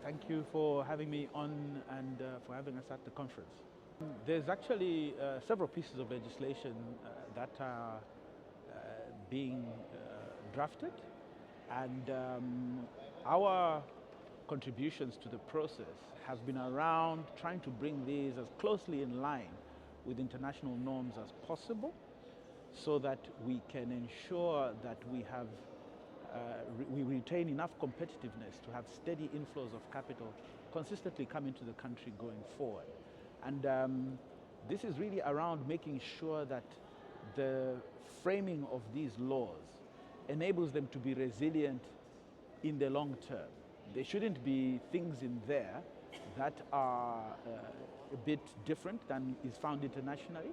Thank you for having me on and for having us at the conference. There's actually several pieces of legislation that are being drafted, and our contributions to the process have been around trying to bring these as closely in line with international norms as possible, so that we can ensure that we retain enough competitiveness to have steady inflows of capital consistently come into the country going forward. And this is really around making sure that the framing of these laws enables them to be resilient in the long term. There shouldn't be things in there that are a bit different than is found internationally,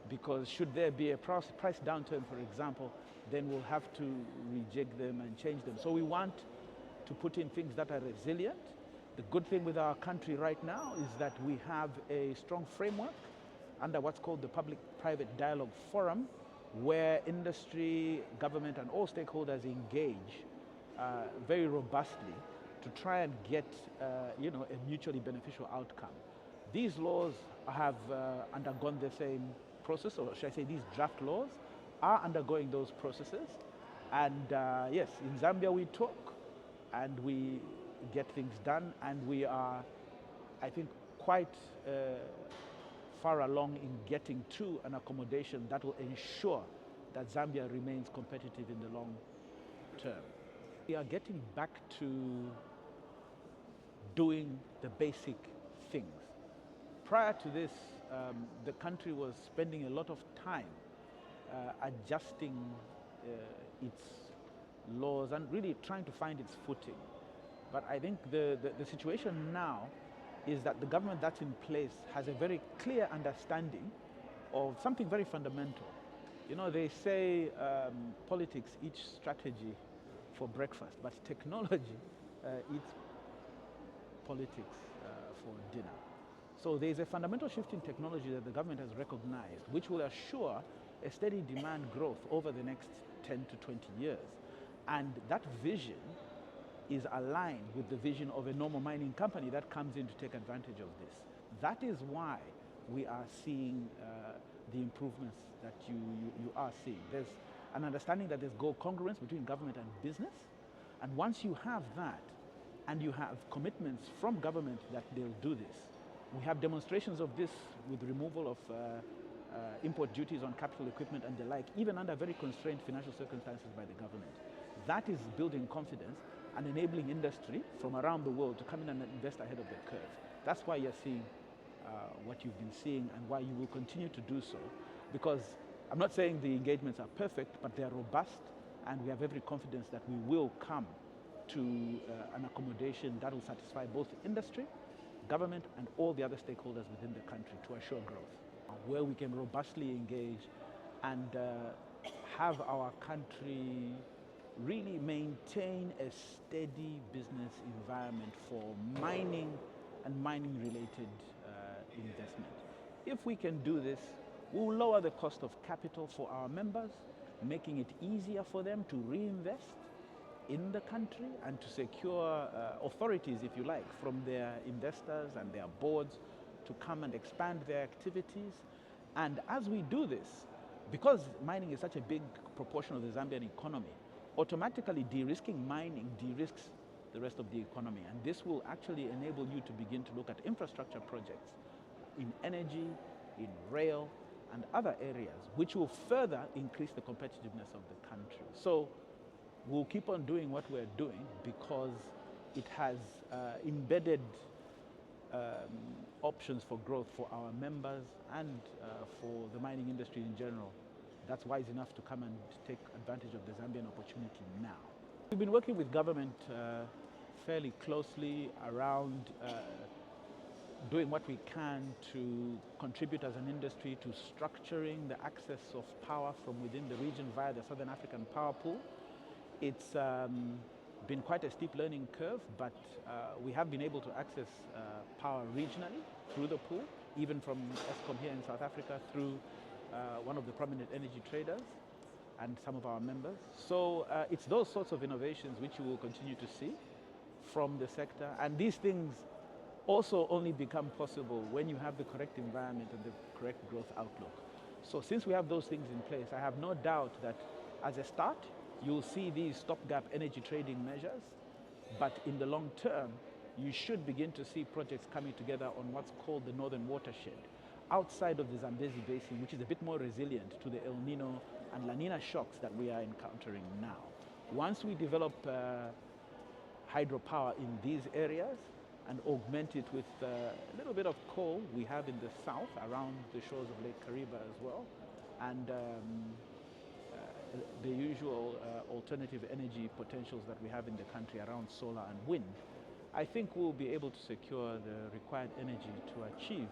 because should there be a price downturn, for example, then we'll have to reject them and change them. So we want to put in things that are resilient. The good thing with our country right now is that we have a strong framework under what's called the Public-Private Dialogue Forum, where industry, government, and all stakeholders engage very robustly to try and get a mutually beneficial outcome. These laws have undergone the same process, or should I say these draft laws are undergoing those processes. And yes, in Zambia we talk and we get things done, and we are, I think, quite far along in getting to an accommodation that will ensure that Zambia remains competitive in the long term. We are getting back to doing the basic things. Prior to this, the country was spending a lot of time adjusting its laws and really trying to find its footing. But I think the situation now is that the government that's in place has a very clear understanding of something very fundamental. You know, they say politics eats strategy for breakfast, but technology eats politics for dinner. So there's a fundamental shift in technology that the government has recognized, which will assure a steady demand growth over the next 10 to 20 years. And that vision is aligned with the vision of a normal mining company that comes in to take advantage of this. That is why we are seeing the improvements that you are seeing. There's an understanding that there's congruence between government and business. And once you have that, and you have commitments from government that they'll do this, we have demonstrations of this with removal of import duties on capital equipment and the like, even under very constrained financial circumstances by the government. That is building confidence and enabling industry from around the world to come in and invest ahead of the curve. That's why you're seeing what you've been seeing, and why you will continue to do so. Because I'm not saying the engagements are perfect, but they're robust, and we have every confidence that we will come to an accommodation that will satisfy both industry, government, and all the other stakeholders within the country to assure growth, where we can robustly engage and have our country really maintain a steady business environment for mining and mining-related investment. If we can do this, we'll lower the cost of capital for our members, making it easier for them to reinvest in the country and to secure authorities, if you like, from their investors and their boards to come and expand their activities. And as we do this, because mining is such a big proportion of the Zambian economy, automatically de-risking mining de-risks the rest of the economy. And this will actually enable you to begin to look at infrastructure projects in energy, in rail, and other areas, which will further increase the competitiveness of the country. So we'll keep on doing what we're doing because it has embedded options for growth for our members and for the mining industry in general. That's wise enough to come and take advantage of the Zambian opportunity now. We've been working with government fairly closely around doing what we can to contribute as an industry to structuring the access of power from within the region via the Southern African Power Pool. It's been quite a steep learning curve, but we have been able to access power regionally through the pool, even from Eskom here in South Africa, through one of the prominent energy traders and some of our members. So it's those sorts of innovations which you will continue to see from the sector. And these things also only become possible when you have the correct environment and the correct growth outlook. So since we have those things in place, I have no doubt that as a start, you'll see these stopgap energy trading measures, but in the long term, you should begin to see projects coming together on what's called the Northern Watershed, outside of the Zambezi Basin, which is a bit more resilient to the El Nino and La Nina shocks that we are encountering now. Once we develop hydropower in these areas and augment it with a little bit of coal we have in the south around the shores of Lake Kariba as well, and the usual alternative energy potentials that we have in the country around solar and wind, I think we'll be able to secure the required energy to achieve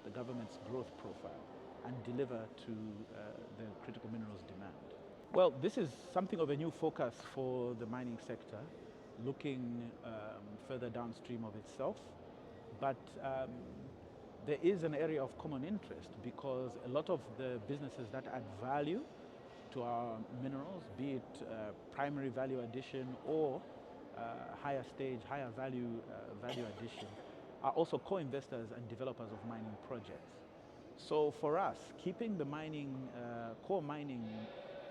the government's growth profile and deliver to the critical minerals demand. Well, this is something of a new focus for the mining sector, looking further downstream of itself. But there is an area of common interest because a lot of the businesses that add value to our minerals, be it primary value addition or higher stage, higher value addition, are also co-investors and developers of mining projects. So for us, keeping the mining, core mining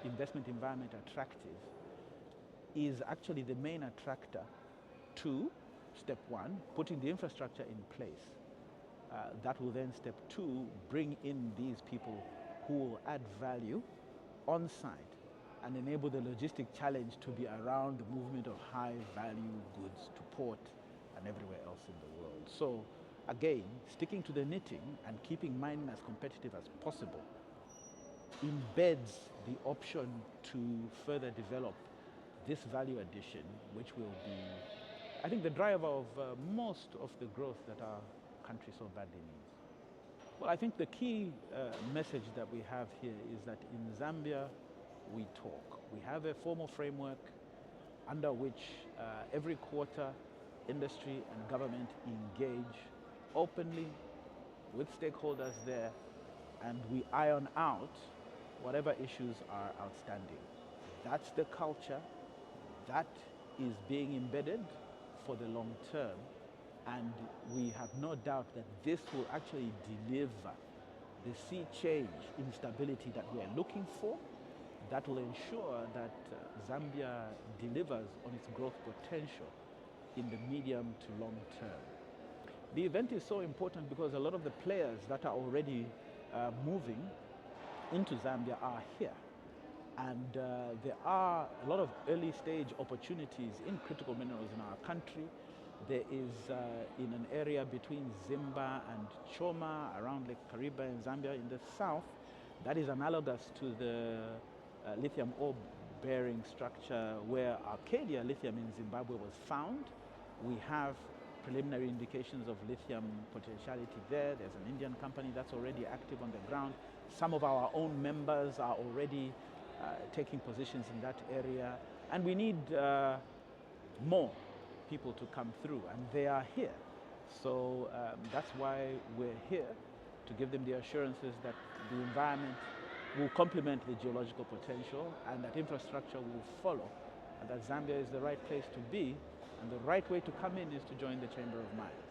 investment environment attractive is actually the main attractor to step one, putting the infrastructure in place. That will then, step two, bring in these people who will add value on site and enable the logistic challenge to be around the movement of high value goods to port and everywhere else in the world. So again, sticking to the knitting and keeping mining as competitive as possible embeds the option to further develop this value addition, which will be, I think, the driver of most of the growth that our country so badly needs. Well, I think the key message that we have here is that in Zambia, we talk. We have a formal framework under which every quarter industry and government engage openly with stakeholders there, and we iron out whatever issues are outstanding. That's the culture that is being embedded for the long term, and we have no doubt that this will actually deliver the sea change in stability that we're looking for, that will ensure that Zambia delivers on its growth potential in the medium to long term. The event is so important because a lot of the players that are already moving into Zambia are here. And there are a lot of early stage opportunities in critical minerals in our country. There is in an area between Zimba and Choma around Lake Kariba in Zambia in the south, that is analogous to the lithium ore bearing structure where Arcadia lithium in Zimbabwe was found. We have preliminary indications of lithium potentiality there. There's an Indian company that's already active on the ground. Some of our own members are already taking positions in that area, and we need more people to come through, and they are here. So that's why we're here, to give them the assurances that the environment will complement the geological potential and that infrastructure will follow, and that Zambia is the right place to be, and the right way to come in is to join the Chamber of Mines.